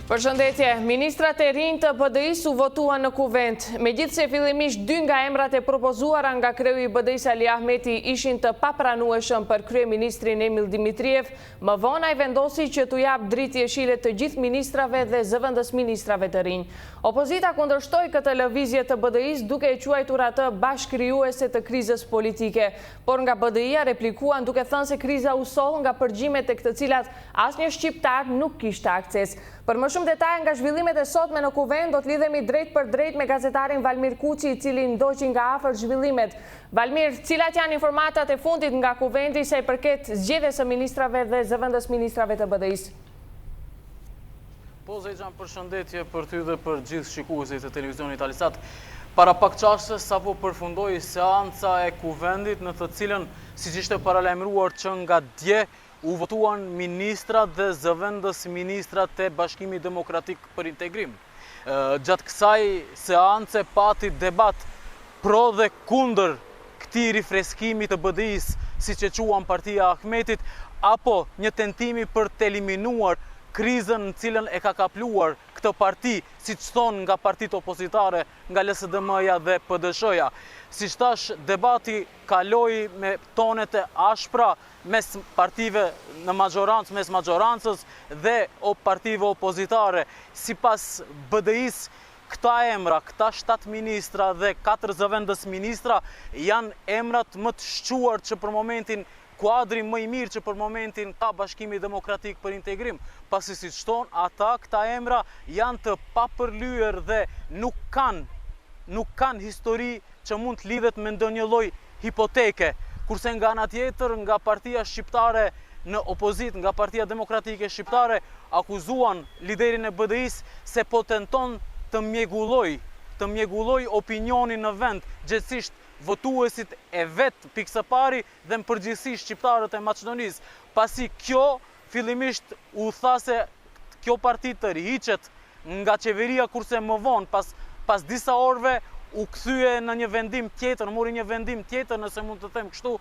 Përshëndetje, ministrat e rinj të BDI-s u votuan në kuvent. Megjithse fillimisht 2 nga emrat e propozuara nga kreu i BDI-s Ali Ahmeti ishin të papranueshëm për kryeministrin Emil Dimitriev, më vonë ai vendosi që t'u jap dritë jeshile të gjithë ministrave dhe zëvendës ministrave të rinj. Opozita kundërshtoi këtë lëvizje të BDI-s duke e quajtur atë bashkëkrijuese të krizës politike, por nga BDI-ja replikuan duke thënë se kriza u soll nga përgjimet tek të cilat asnjë shqiptar nuk kishte akses. Për më shumë detaje nga zhvillimet e sotme në kuvent, do të lidhemi drejt për drejt me gazetarin Valmir Kuçi, i cili ndoqi nga afër zhvillimet. Valmir, cilat janë informatat e fundit nga kuventi sa i përket zgjedhjes së ministrave dhe zëvendës ministrave të BDI-s? Po, Zejxhan, përshëndetje për ty dhe për gjithë shikuesit e televizionit Alisat. Para pak çaste sapo përfundoi seanca e kuventit në të cilën, siç ishte paralajmëruar që nga dje, u votuan ministrat dhe zëvendës ministrat e Bashkimit Demokratik për Integrim. Gjatë kësaj seance pati debat pro dhe kundër këtij rifreskimi të BDI-s, siç e quan Partia Ahmetit, apo një tentimi për të eliminuar krizën në cilën e ka kapluar këtë parti, siç thonë nga partitë opozitare, nga LSDM-ja dhe PDSH-ja. Siç thash, debati kaloi me tonet e ashpra mes partive në majorancë, mes majorancës dhe partive opozitare. Sipas BDI-s, këta emra, këta 7 ministra dhe 4 zëvendës ministra janë emrat më të shquar që për momentin kuadri më i mirë që për momentin ka Bashkimi Demokratik për Integrim, pasi si thonë ata, këta emra janë të papërlyer dhe nuk kanë histori që mund të lidhet me ndonjë lloj hipoteke, kurse nga ana tjetër, nga partia shqiptare në opozit, nga Partia Demokratike Shqiptare, akuzuan liderin e BDI-s se po tenton të mjegulloj opinionin në vend, gjithsesi votuesit e vet pikë pari dhe në përgjithësi shqiptarët e Maqedonisë, pasi kjo fillimisht u tha se kjo parti të rihiqet nga qeveria, kurse më vonë pas disa orëve u kthye në një vendim tjetër, mori një vendim tjetër, nëse mund të them kështu,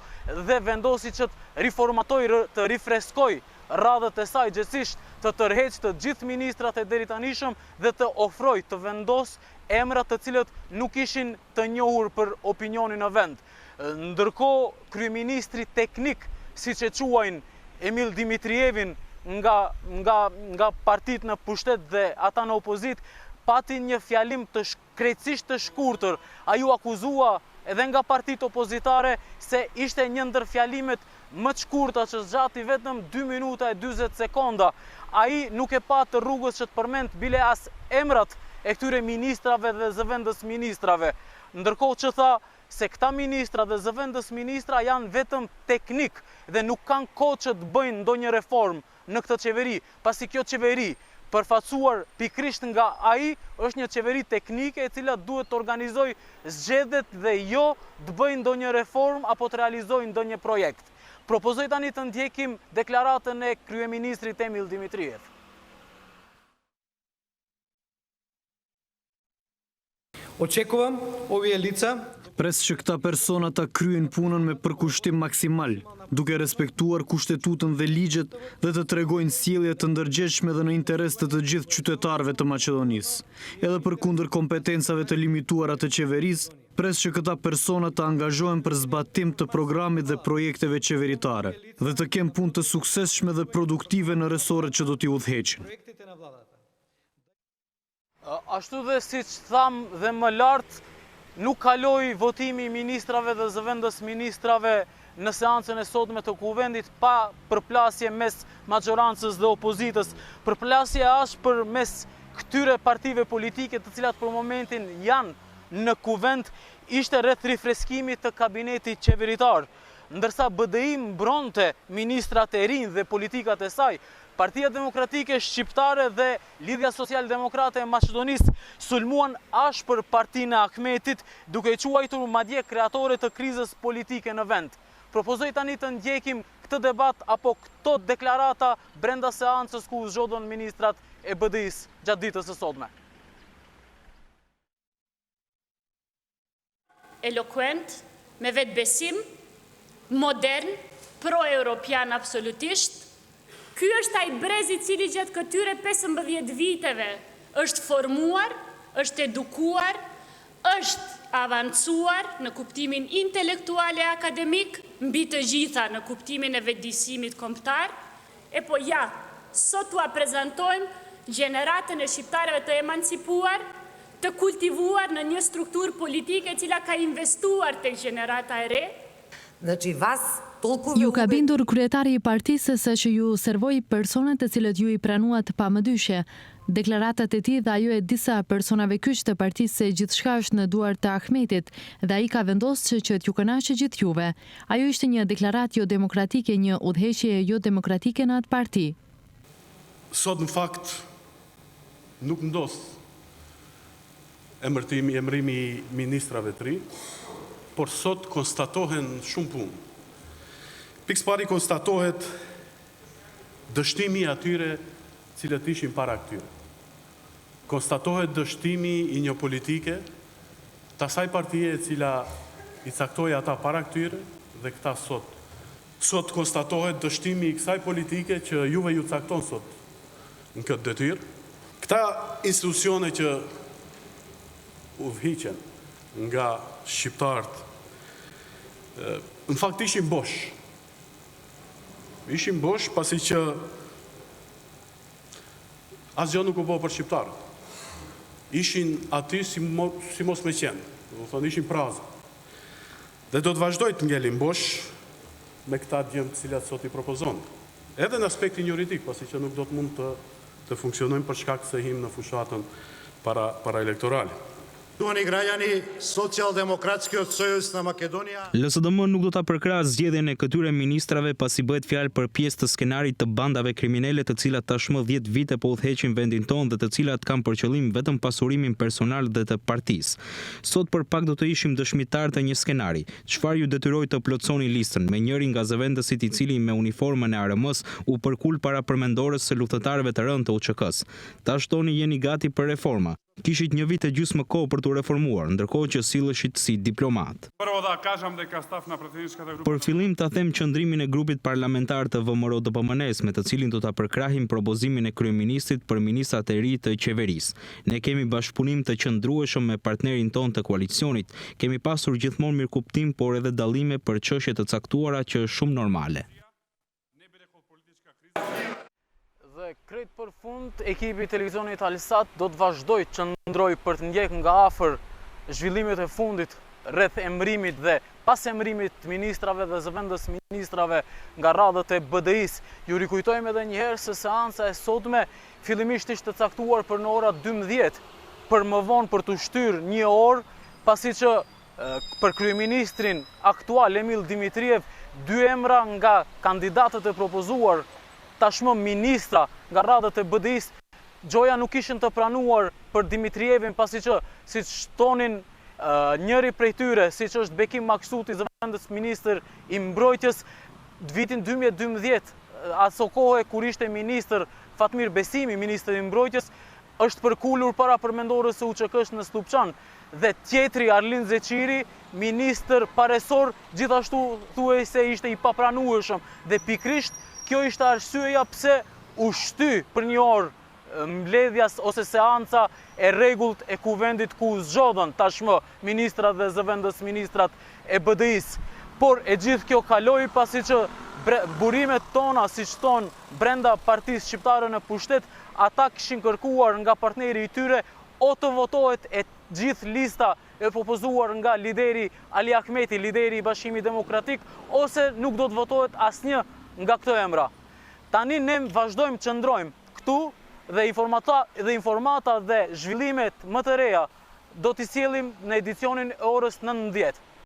dhe vendosi që të riformatoj, të rifreskoj radhët e saj, gjithsesi të tërheq të gjithë ministrat e deritanishëm dhe të ofroj, të vendos emrat të cilët nuk ishin të njohur për opinionin në vend. Ndërkohë, kryeministri teknik, siç e quajnë Emil Dimitrievin nga partitë në pushtet dhe ata në opozit, pati një fjalim krejtësisht të shkurtër. Ai u akuzua edhe nga partitë opozitare se ishte një ndër fjalimet më të shkurta që zgjati vetëm 2 minuta e 40 sekonda. Ai nuk e pa të rrugës që të përmend bile as emrat e këtyre ministrave dhe zëvendës ministrave. Ndërkohë që tha se këta ministra dhe zëvendës ministra janë vetëm teknik dhe nuk kanë kohë që të bëjnë ndonjë reformë në këtë qeveri, pasi kjo qeveri, përfaqësuar pikrisht nga ai, është një qeveri teknike e cila duhet të organizojë zgjedhjet dhe jo të bëjë ndonjë reformë apo të realizojë ndonjë projekt. Propozoj tani të ndjekim deklaratën e kryeministrit Emil Dimitriev. Očekujem ove lica. Pres që këta persona ta kryen punën me përkushtim maksimal, duke respektuar kushtetutën dhe ligjet dhe të tregojnë sjellje të ndërgjegjshme dhe në interes të gjithë qytetarëve të Maqedonisë. Edhe përkundër kompetencave të limituara të qeverisë, pres që këta persona të angazhohen për zbatim të programit dhe projekteve qeveritare dhe të kenë punë të suksesshme dhe produktive në resoret që do t'i udhëheqin. Ashtu dhe siç tham dhe më lart, nuk kaloi votimi i ministrave dhe zëvendës ministrave në seancën e sotme të kuventit pa përplasje mes majorancës dhe opozitës. Përplasja është për mes këtyre partive politike të cilat për momentin janë në kuvent, ishte rreth rifreskimit të kabinetit qeveritar, ndërsa BDI mbronte ministrat e rinj dhe politikat e saj. Partia Demokratike Shqiptare dhe Lidhja Social-Demokrate e Maqedonisë sulmuan ashpër partinë e Ahmetit, duke i quajtur madje kreatore të krizës politike në vend. Propozoj tani të ndjekim këtë debat apo këto deklarata brenda seancës ku zgjodhen ministrat e BDI-s gjatë ditës së sotme. Eloquent, me vetë besim, modern, pro-europian absolutisht, Ky është ai brez I cili gjatë këtyre 15 viteve është formuar, është edukuar, është avancuar në kuptimin intelektual e akademik, mbi të gjitha në kuptimin e vetëdijsimit kombëtar, e po ja, sot ua prezantojmë gjeneratën e shqiptarëve të emancipuar, të kultivuar në një strukturë politike cila ka investuar tek gjenerata e re. Ju ka bindur kryetari I partisë se që ju servoi personat të cilët ju I pranuat pa mëdyshe. Deklaratat e tij dhe ajo e disa personave kyç të partisë se gjithçka është në duart të Ahmetit dhe ai ka vendosur që t'ju kënaqë gjithë juve. Ajo ishte një deklaratë jo demokratike, një udhëheqje jo demokratike në atë parti. Sot në fakt nuk ndos emërimi I ministrave të ri, por sot konstatohen shumë punë. Pikës pari konstatohet dështimi atyre cilët ishin para këtyre. Konstatohet dështimi I një politike të asaj partije cila I caktoi ata para këtyre dhe këta sot. Sot konstatohet dështimi I kësaj politike që juve ju cakton sot në këtë detyrë. Këta institucione që udhëhiqen nga shqiptarët në fakt ishin bosh. Ishin bosh pasi që asgjë nuk u bë për shqiptarët. Ishin aty si mos me qenë, do thonë ishin prazë. Dhe do të vazhdoj të ngelin bosh me këta djemë të cilat sot I propozon. Edhe në aspektin juridik, pasi që nuk do të mund të funksionojmë për shkak se him në fushatën para elektorale. Duani grajani Social-Demokratskog Sojuz në Makedonia. LSDM nuk do ta përkrahë zgjedhjen e këtyre ministrave pasi bëhet fjalë për pjesë të skenarit të bandave kriminale të cilat tashmë 10 vite po udhëheqin vendin tonë dhe të cilat kanë për qëllim vetëm pasurimin personal dhe të partisë. Sot për pak do të ishim dëshmitar të një skenari. Çfarë ju detyroi të plotsoni listën me njërin nga zëvendësit I cili me uniformën e ARM-s u përkul para përmendorës së luftëtarëve të rënë të UÇK-s. Tash toni jeni gati për reforma. Kishit një vit e gjysmë kohë për të reformuar, ndërkohë që silleshit si diplomat. Për fillim ta them qëndrimin e grupit parlamentar të VMRO-DPMNE-s me të cilin do ta përkrahim propozimin e kryeministrit për ministrat e ri të qeverisë. Ne kemi bashkëpunim të qëndrueshëm me partnerin ton të koalicionit, kemi pasur gjithmonë mirëkuptim, por edhe dallime për çështje të caktuara që është shumë normale. Dhe krejt për fund, ekipi televizionit Alsat do të vazhdoj të qëndroj për të ndjek nga afër zhvillimet e fundit rreth emërimit dhe pas emërimit të ministrave dhe zëvendës ministrave nga radhët e BDI-s. Ju rikujtojmë edhe një herë se seanca e sotme fillimisht ishte caktuar për në ora 12, për më vonë për të shtyrë një orë, pasi që për kryeministrin aktual Emil Dimitriev, 2 emra nga kandidatët e propozuar tashmë ministra nga radhët e BDI-s, gjoja nuk ishin të pranuar për Dimitrievin, pasi që siç thonin njëri prej tyre, siç është Bekim Maksuti, zëvendës ministër I mbrojtjes, vitin 2012, aso kohë kur ishte ministër Fatmir Besimi, ministër I mbrojtjes, është përkulur para përmendorës së UÇK-s në Stupçan, dhe tjetri Arlin Zeçiri, ministër paresor, gjithashtu thuaj se ishte I papranueshëm dhe pikrisht kjo ishte arsyeja pse u shty për një orë mbledhjas ose seanca e rregullt e kuvendit ku zgjodhen tashmë ministrat dhe zëvendës ministrat e BDI-s. Por e gjithë kjo kaloi pasi që burimet tona, siç thon brenda Partisë Shqiptare në pushtet, ata kishin kërkuar nga partneri I tyre o të votohet e gjithë lista e propozuar nga lideri Ali Ahmeti, lideri I Bashkimit Demokratik, ose nuk do të votohet asnjë nga këto emra. Tani ne vazhdojmë qëndrojmë këtu dhe informata dhe zhvillimet më të reja do t'i sjellim në edicionin e orës 19.